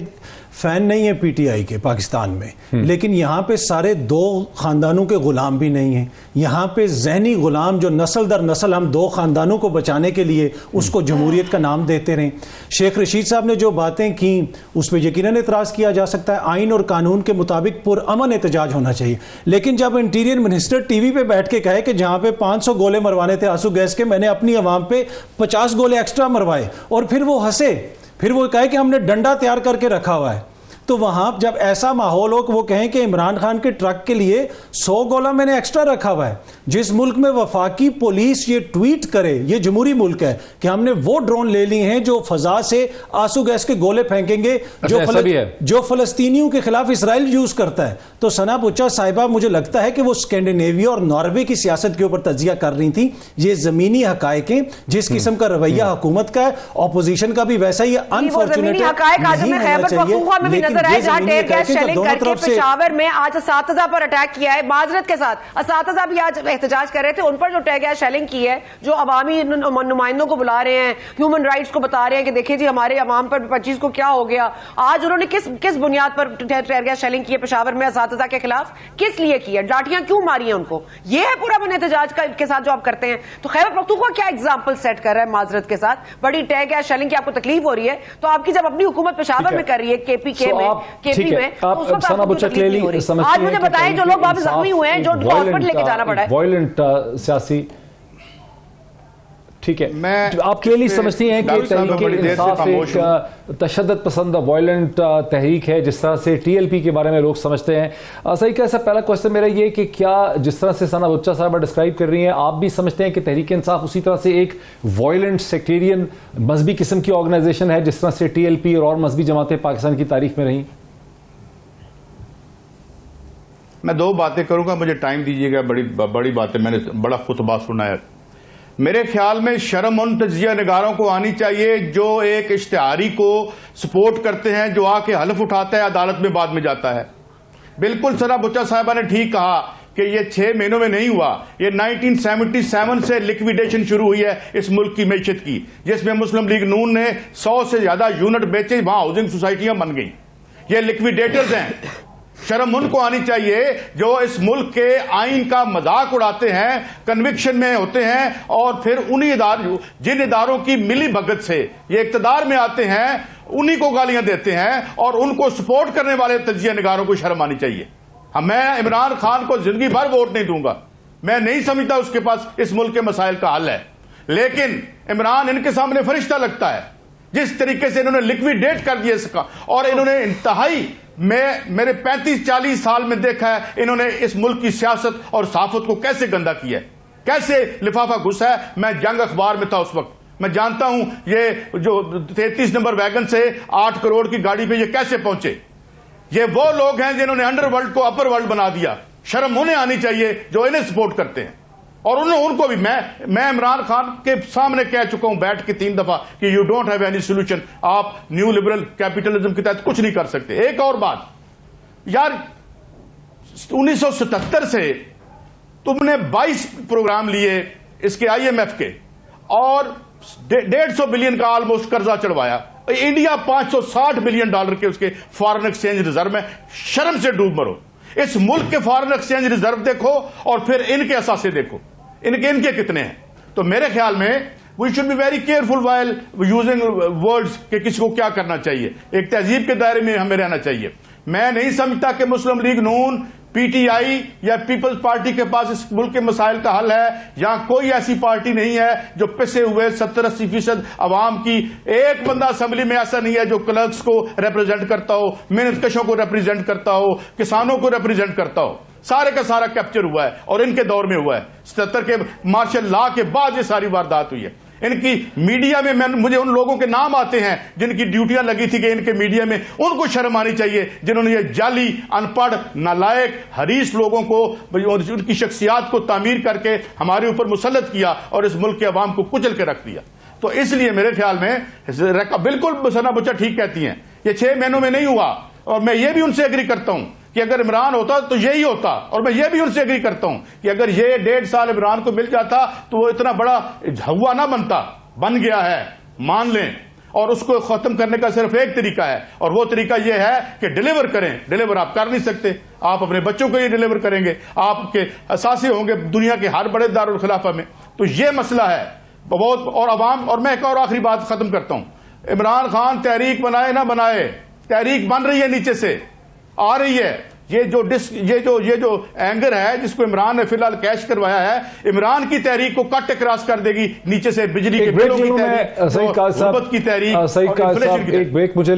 फैन नहीं है पीटीआई के पाकिस्तान में, लेकिन यहाँ पे सारे दो खानदानों के गुलाम भी नहीं हैं। यहाँ पे जहनी गुलाम जो नस्ल दर नस्ल हम दो खानदानों को बचाने के लिए उसको जमहूरियत का नाम देते रहे। शेख रशीद साहब ने जो बातें की उस पर यकीनन एतराज़ किया जा सकता है। आइन और कानून के मुताबिक पुरअमन एहतजाज होना चाहिए, लेकिन जब इंटीरियर मिनिस्टर टीवी पे बैठ के कहे कि जहाँ पे 500 गोले मरवाने थे आंसू गैस के, मैंने अपनी आवाम पे 50 गोले एक्स्ट्रा मरवाए, और फिर वो हंसे, फिर वो कहे कि हमने डंडा तैयार करके रखा हुआ है। तो वहां जब ऐसा माहौल हो कि वो कहें कि इमरान खान के ट्रक के लिए 100 गोला मैंने एक्स्ट्रा रखा हुआ है, जिस मुल्क में वफाकी पुलिस ये ट्वीट करे, ये जमहूरी मुल्क है, कि हमने वो ड्रोन ले लिए हैं जो फजा से आंसू गैस के गोले फेंकेंगे जो फलस्तीनियों के खिलाफ इसराइल यूज करता है। तो सना बुच्चा साहिबा मुझे लगता है कि वो स्कैंडिनेविया और नॉर्वे की सियासत के ऊपर तजिया कर रही थी। ये जमीनी हकायक हैं, जिस किस्म का रवैया हुकूमत का है, ऑपोजिशन का भी वैसा ही अनफॉर्चुनेट है। जहाँ टेयर गैस शेलिंग करके पेशावर में आज असातिज़ा पर अटैक किया है, माजरत के साथ असातिज़ा भी आज एहतजाज कर रहे थे, उन पर जो टेयर गैस शेलिंग की है, जो अवामी नुमाइंदों को बुला रहे हैं, ह्यूमन राइट्स को बता रहे हैं कि देखिए जी हमारे अवाम पर 25 को क्या हो गया। आज उन्होंने किस बुनियाद पर टेयर गैस शेलिंग की है पेशावर में असातिज़ा के खिलाफ, किस लिए की है, लाठियां क्यों मारी है उनको? ये है पूरा मन एहतजाज के साथ जो आप करते हैं। तो खैबर पख्तूनख्वा क्या एग्जाम्पल सेट कर रहा है माजरत के साथ? बड़ी टेयर गैस शेलिंग की आपको तकलीफ हो रही है, तो आपकी जब अपनी हुकूमत पेशावर में कर रही है, केपीके में, केपी में, आप सना बुच्चा क्लियरली समझते हैं। आज मुझे बताएं जो लोग वापस जख्मी हुए हैं, जो हॉस्पिटल लेके जाना पड़ा है, वायलेंट सियासी, ठीक है, आप क्लियरली समझती हैं कि तहरीक इंसाफ एक तशद्दुद पसंद वायलेंट तहरीक है, जिस तरह से टीएलपी के बारे में लोग समझते हैं। सही कैसा, पहला क्वेश्चन मेरा ये कि क्या जिस तरह से सना बुच्चा साहब डिस्क्राइब कर रही हैं, आप भी समझते हैं कि तहरीक इंसाफ उसी तरह से एक वायलेंट सेक्टेरियन मजहबी किस्म की ऑर्गेनाइजेशन है जिस तरह से टीएलपी और मजहबी जमातें पाकिस्तान की तारीख में रही? मैं दो बातें करूंगा, मुझे टाइम दीजिएगा। बड़ी बातें, मैंने बड़ा खुतबा सुना है। मेरे ख्याल में शर्म उन तजिया निगारों को आनी चाहिए जो एक इश्तिहारी को सपोर्ट करते हैं, जो आके हल्फ उठाता है, अदालत में बाद में जाता है। बिल्कुल सना बुच्चा साहिबा ने ठीक कहा कि ये 6 महीनों में नहीं हुआ, ये 1977 से लिक्विडेशन शुरू हुई है इस मुल्क की मैशत की, जिसमें मुस्लिम लीग नून ने 100 से ज्यादा यूनिट बेचे, वहां हाउसिंग सोसाइटियां बन गई। ये लिक्विडेटर्स हैं। शर्म उनको आनी चाहिए जो इस मुल्क के आइन का मजाक उड़ाते हैं, कन्विक्शन में होते हैं, और फिर उन्हीं जिन इदारों की मिली भगत से ये इक्तदार में आते हैं उन्हीं को गालियां देते हैं, और उनको सपोर्ट करने वाले तजिया निगारों को शर्म आनी चाहिए। मैं इमरान खान को जिंदगी भर वोट नहीं दूंगा, मैं नहीं समझता उसके पास इस मुल्क के मसाइल का हल है, लेकिन इमरान इनके सामने फरिश्ता लगता है। जिस तरीके से इन्होंने लिक्विडेट कर दिया इसका, और इन्होंने इंतहाई, मैं मेरे 35-40 साल में देखा है इन्होंने इस मुल्क की सियासत और सहाफत को कैसे गंदा किया है, कैसे लिफाफा घुसा है। मैं जंग अखबार में था उस वक्त, मैं जानता हूं ये जो 33 नंबर वैगन से 8 करोड़ की गाड़ी पे ये कैसे पहुंचे। ये वो लोग हैं जिन्होंने अंडरवर्ल्ड को अपर वर्ल्ड बना दिया। शर्म उन्हें आनी चाहिए जो इन्हें सपोर्ट करते हैं, और उनको भी मैं इमरान खान के सामने कह चुका हूं बैठ के 3 दफा कि you don't have any solution, आप न्यू लिबरल कैपिटलिज्म के तहत कुछ नहीं कर सकते। एक और बात यार, 1977 से तुमने 22 प्रोग्राम लिए इसके IMF के, और 150 बिलियन का ऑलमोस्ट कर्जा चढ़वाया। इंडिया $560 बिलियन के उसके फॉरेन एक्सचेंज रिजर्व में। शर्म से डूब मरो। इस मुल्क के फॉरेन एक्सचेंज रिजर्व देखो और फिर इनके असासे देखो, इनके कितने हैं। तो मेरे ख्याल में we should be very careful while using words कि किसी को क्या करना चाहिए। एक तहजीब के दायरे में हमें रहना चाहिए। मैं नहीं समझता कि मुस्लिम लीग नून, PTI या पीपल्स पार्टी के पास इस मुल्क के मसाइल का हल है। यहां कोई ऐसी पार्टी नहीं है जो पिसे हुए 70-80% अवाम की, एक बंदा असेंबली में ऐसा नहीं है जो क्लर्क्स को रिप्रेजेंट करता हो, मेहनतकशों को रिप्रेजेंट करता हो, किसानों को रिप्रेजेंट करता हो। सारे का सारा कैप्चर हुआ है और इनके दौर में हुआ है। 77 के मार्शल लॉ के बाद ये सारी वारदात हुई है। इनकी मीडिया में मुझे उन लोगों के नाम आते हैं जिनकी ड्यूटियां लगी थी कि इनके मीडिया में, उनको शर्म आनी चाहिए जिन्होंने ये जाली, अनपढ़, नालायक, हरीस लोगों को, उनकी शख्सियात को तामीर करके हमारे ऊपर मुसल्लत किया और इस मुल्क के अवाम को कुचल के रख दिया। तो इसलिए मेरे ख्याल में बिल्कुल सना बुच्चा ठीक कहती हैं, ये 6 महीनों में नहीं हुआ। और मैं ये भी उनसे एग्री करता हूं कि अगर इमरान होता तो यही होता, और मैं ये भी उनसे एग्री करता हूं कि अगर ये 1.5 साल इमरान को मिल जाता तो वो इतना बड़ा हवा ना बनता, बन गया है, मान लें। और उसको खत्म करने का सिर्फ एक तरीका है, और वो तरीका ये है कि डिलीवर करें। डिलीवर आप कर नहीं सकते, आप अपने बच्चों को ही डिलीवर करेंगे, आपके असासे होंगे दुनिया के हर बड़े दारुल खिलाफा में। तो ये मसला है बहुत। और अवाम, और मैं एक और आखिरी बात खत्म करता हूं, इमरान खान तहरीक बनाए ना बनाए, तहरीक बन रही है, नीचे से आ रही है। ये जो एंगर है जिसको इमरान ने फिलहाल कैश करवाया है, इमरान की तहरीक को कट क्रॉस कर देगी नीचे से, बिजली के बिलों की तहरीक, गुर्बत की तहरीक। एक ब्रेक मुझे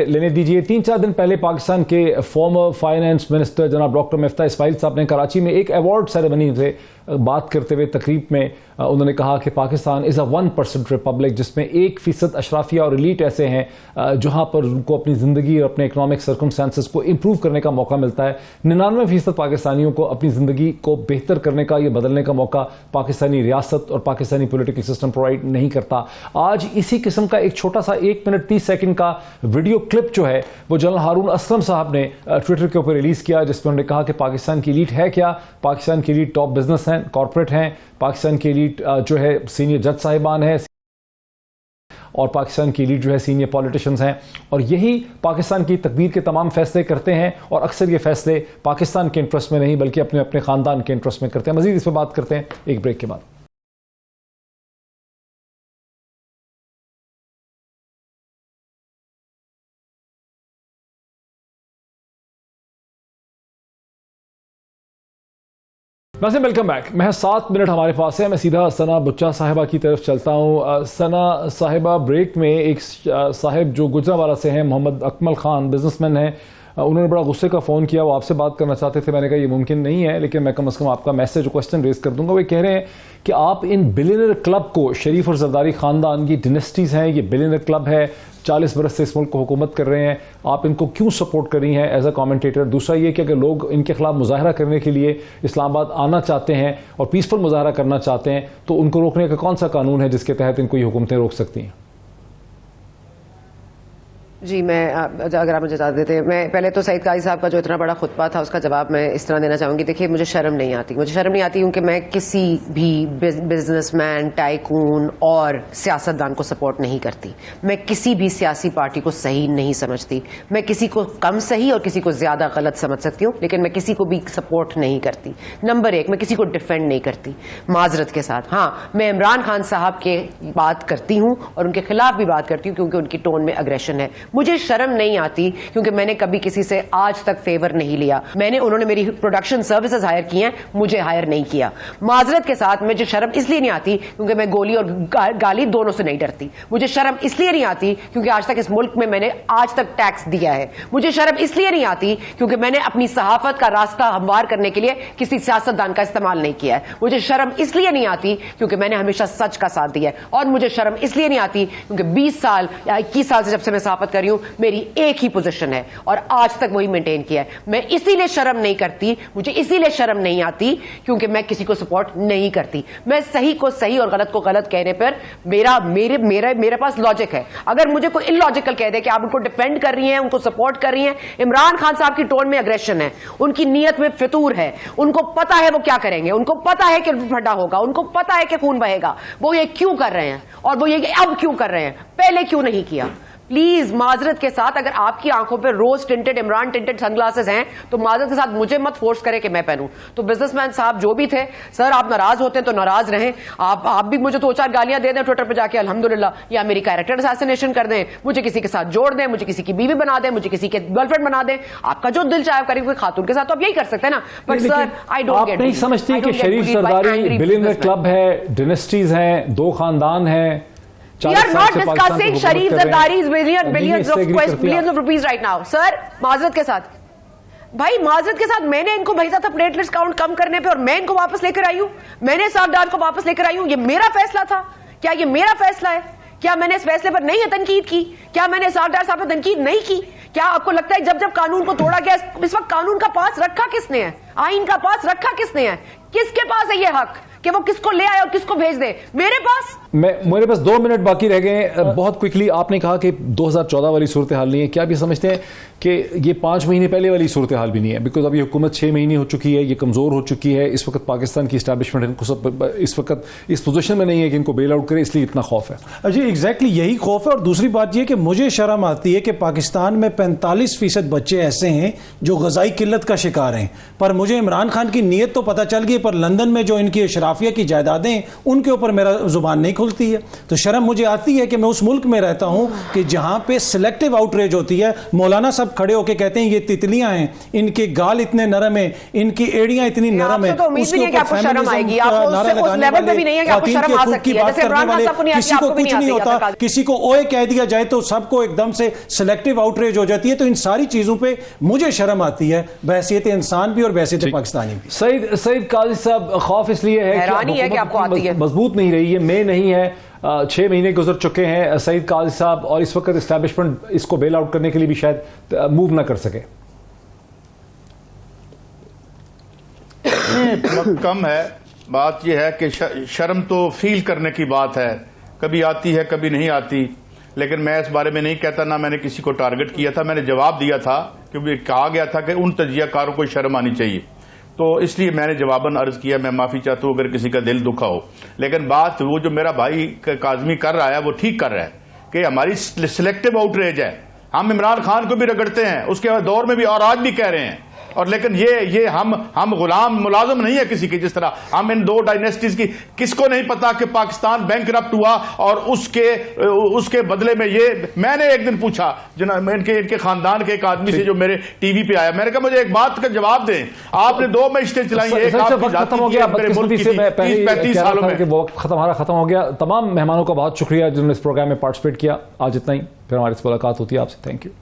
लेने दीजिए। 3-4 दिन पहले पाकिस्तान के फॉर्मर फाइनेंस मिनिस्टर जनाब डॉक्टर मिफ्ता इस्माइल साहब ने कराची में एक अवार्ड सेरेमनी से बात करते हुए तकरीब में उन्होंने कहा कि पाकिस्तान इज अ 1% रिपब्लिक, जिसमें 1% अशराफिया और एलीट ऐसे हैं जहां पर उनको अपनी जिंदगी और अपने इकोनॉमिक सर्कमस्टांसेस को इंप्रूव करने का मौका मिलता है। 99% पाकिस्तानियों को अपनी जिंदगी को बेहतर करने का, ये बदलने का मौका पाकिस्तानी रियासत और पाकिस्तानी पॉलिटिकल सिस्टम प्रोवाइड नहीं करता। आज इसी किस्म का एक छोटा सा 1 मिनट 30 सेकंड का वीडियो क्लिप जो है वो जनरल हारून असलम साहब ने ट्विटर के ऊपर रिलीज किया, जिसमें उन्होंने कहा कि पाकिस्तान की एलीट है क्या, पाकिस्तान की एलीट टॉप बिजनेस हैं, कॉर्पोरेट हैं, पाकिस्तान की एलीट जो है सीनियर जज साहिबान है, और पाकिस्तान की एलीट जो है सीनियर पॉलिटिशियंस हैं, और यही पाकिस्तान की तकदीर के तमाम फैसले करते हैं। और अक्सर ये फैसले पाकिस्तान के इंटरेस्ट में नहीं बल्कि अपने अपने खानदान के इंटरेस्ट में करते हैं। मजीद इस पर बात करते हैं एक ब्रेक के बाद। नाज़रीन वेलकम बैक। मैं 7 मिनट हमारे पास है, मैं सीधा सना बुच्चा साहिबा की तरफ चलता हूँ। सना साहिबा, ब्रेक में एक साहिब जो गुजरावाला से हैं, मोहम्मद अकमल खान, बिजनेसमैन हैं, उन्होंने बड़ा गुस्से का फ़ोन किया, वो आपसे बात करना चाहते थे। मैंने कहा ये मुमकिन नहीं है, लेकिन मैं कम से कम आपका मैसेज क्वेश्चन रेज कर दूंगा। वो कह रहे हैं कि आप इन बिलियनर क्लब को, शरीफ और जरदारी खानदान की डिनेस्टीज़ हैं, ये बिलियनर क्लब है, 40 बरस से इस मुल्क को हुकूमत कर रहे हैं, आप इनको क्यों सपोर्ट कर रही हैं एज अ कमेंटेटर? दूसरा ये कि अगर लोग इनके खिलाफ मुजाहरा करने के लिए इस्लामाबाद आना चाहते हैं और पीसफुल मुजाहरा करना चाहते हैं, तो उनको रोकने का कौन सा कानून है जिसके तहत इनको ये हुकूमतें रोक सकती हैं? जी, मैं अगर आप मुझे इजाज़त देते हैं, मैं पहले तो सईद काजी साहब का जो इतना बड़ा खुतबा था उसका जवाब मैं इस तरह देना चाहूँगी। देखिए, मुझे शर्म नहीं आती क्योंकि मैं किसी भी बिजनेसमैन, टाइकून और सियासतदान को सपोर्ट नहीं करती। मैं किसी भी सियासी पार्टी को सही नहीं समझती। मैं किसी को कम सही और किसी को ज़्यादा गलत समझ सकती हूँ, लेकिन मैं किसी को भी सपोर्ट नहीं करती। नंबर 1, मैं किसी को डिफेंड नहीं करती माजरत के साथ। हाँ, मैं इमरान खान साहब के बात करती हूँ और उनके खिलाफ भी बात करती हूँ क्योंकि उनकी टोन में अग्रेशन है। मुझे शर्म नहीं आती क्योंकि मैंने कभी किसी से आज तक फेवर नहीं लिया। उन्होंने मेरी प्रोडक्शन सर्विसेज हायर की हैं, मुझे हायर नहीं किया। माजरत के साथ मुझे शर्म इसलिए नहीं आती क्योंकि मैं गोली और गाली दोनों से नहीं डरती। मुझे शर्म इसलिए नहीं आती क्योंकि आज तक इस मुल्क में मैंने आज तक टैक्स दिया है। मुझे शर्म इसलिए नहीं आती क्योंकि मैंने अपनी सहाफत का रास्ता हमवार करने के लिए किसी सियासतदान का इस्तेमाल नहीं किया है। मुझे शर्म इसलिए नहीं आती क्योंकि मैंने हमेशा सच का साथ दिया है। और मुझे शर्म इसलिए नहीं आती क्योंकि 20 साल या 21 साल से जब से मैं सहाफत कर रही हूं, मेरी एक ही पोजीशन है और आज तक वही मेंटेन किया है। मैं इसीलिए शर्म नहीं करती, मुझे इसीलिए शर्म नहीं आती क्योंकि मैं किसी को सपोर्ट नहीं करती। मैं सही को सही और गलत को गलत कहने पर मेरे पास लॉजिक है। अगर मुझे कोई इलॉजिकल कह दे कि आप उनको डिफेंड कर रही हैं, उनको सपोर्ट कर रही हैं, इमरान खान साहब की टोन में अग्रेशन है, उनकी नीयत में फितूर है, उनको पता है वो क्या करेंगे, उनको पता है कि फटा होगा, उनको पता है कि खून बहेगा, वो ये क्यों कर रहे हैं और वो ये अब क्यों कर रहे हैं, पहले क्यों नहीं किया? प्लीज माजरत के साथ, अगर आपकी आंखों पे रोज टिंटेड, इमरान टिंटेड सनग्लासेस हैं तो माजरत के साथ मुझे मत फोर्स करें कि मैं पहनूं। तो बिजनेसमैन साहब जो भी थे, सर आप नाराज होते हैं तो नाराज रहें। आप भी मुझे 2-4 गालियां दे दें ट्विटर पे जाके अल्हम्दुलिल्लाह, या मेरी कैरेक्टर असैसिनेशन कर दें, मुझे किसी के साथ जोड़ दें, मुझे किसी की बीवी बना दें, मुझे किसी के गर्लफ्रेंड बना दें, आपका जो दिल चाहे करें। कोई खातून के साथ तो आप यही कर सकते हैं ना। But sir I don't get, नहीं समझती कि शरीफ सरदारी बिलियनर क्लब है, डिनेस्टीज हैं, 2 खानदान हैं। We are not discussing Sharif Zardari's billions of rupees right now, sir. माजरत के साथ भाई, माजरत के साथ मैंने इनको भेजा था प्लेटलेट्स काउंट कम करने पे और मैं इनको वापस लेकर आई हूं। मैंने सागदार को वापस लेकर आई हूं। ये मेरा फैसला था। क्या ये मेरा फैसला है? क्या मैंने इस फैसले पर नहीं तनकीद की? क्या मैंने सागदार साहब पर तनकीद नहीं की? क्या आपको लगता है जब जब कानून को तोड़ा गया, इस वक्त कानून का पास रखा किसने है? आइन का पास रखा किसने है? किसके पास है ये हक? कि वो किसको ले आए और किसको भेज दे। मेरे पास 2 मिनट बाकी रह गए हैं। बहुत क्विकली, आपने कहा कि 2014 वाली सूरत हाल नहीं है, क्या आप ये समझते हैं कि ये 5 महीने पहले वाली सूरत हाल भी नहीं है? बिकॉज अभी हुकूमत 6 महीने हो चुकी है, ये कमज़ोर हो चुकी है, इस वक्त पाकिस्तान की इस्टेब्लिशमेंट इनको सब इस वक्त इस पोजीशन में नहीं है कि इनको बेल आउट करे, इसलिए इतना खौफ है। जी एग्जैक्टली यही खौफ है। और दूसरी बात यह कि मुझे शर्म आती है कि पाकिस्तान में 45% बच्चे ऐसे हैं जो ग़िज़ाई किल्लत का शिकार हैं, पर मुझे इमरान खान की नीयत तो पता चल गई, पर लंदन में जो इनकी अशराफिया की जायदादें उनके ऊपर मेरा जुबान नहीं खुलती है। तो शर्म मुझे आती है कि मैं उस मुल्क में रहता हूं कि जहां पे सिलेक्टिव आउटरीच होती है। मौलाना साहब खड़े होकर कहते हैं ये तितलियां हैं, इनके गाल इतने नरम है, इनकी एड़ियां इतनी नरम है, उसके ऊपर शर्म आएगी, किसी को कुछ नहीं होता, किसी को ओए कह दिया जाए तो सबको एकदम से सिलेक्टिव आउटरीच हो जाती है। तो इन सारी चीजों पे मुझे शर्म आती है, बहसियत इंसान भी और बहसियत पाकिस्तानी भी। सईद काजी साहब, खौफ इसलिए है कि आपको मजबूत नहीं रही है, मैं नहीं है, 6 महीने गुजर चुके हैं सईद काजी साहब, और इस वक्त इस्टेब्लिशमेंट इसको बेल आउट करने के लिए भी शायद मूव ना कर सके। वक्त कम है। बात यह है कि शर्म तो फील करने की बात है, कभी आती है कभी नहीं आती, लेकिन मैं इस बारे में नहीं कहता, ना मैंने किसी को टारगेट किया था। मैंने जवाब दिया था क्योंकि कहा गया था कि उन तजियाकारों को शर्म आनी चाहिए, तो इसलिए मैंने जवाबन अर्ज किया। मैं माफी चाहता हूं अगर किसी का दिल दुखा हो, लेकिन बात वो जो मेरा भाई काजमी कर रहा है वो ठीक कर रहा है कि हमारी सिलेक्टिव आउटरीच है। हम इमरान खान को भी रगड़ते हैं, उसके दौर में भी और आज भी कह रहे हैं, और लेकिन ये हम गुलाम मुलाजिम नहीं है किसी की। जिस तरह हम इन 2 डायनेस्टीज की, किसको नहीं पता कि पाकिस्तान बैंकरप्ट हुआ और उसके बदले में ये, मैंने एक दिन पूछा इनके खानदान के एक आदमी से जो मेरे टीवी पे आया, मैंने कहा मुझे एक बात का जवाब दें, आपने 2 मैशें चलाई, एक खत्म हो गया, 35 सालों में वक्त खत्म हो गया। तमाम मेहमानों का बहुत शुक्रिया जिन्होंने इस प्रोग्राम में पार्टिसिपेट किया। आज इतना ही, फिर हमारी मुलाकात होती है आपसे। Thank you.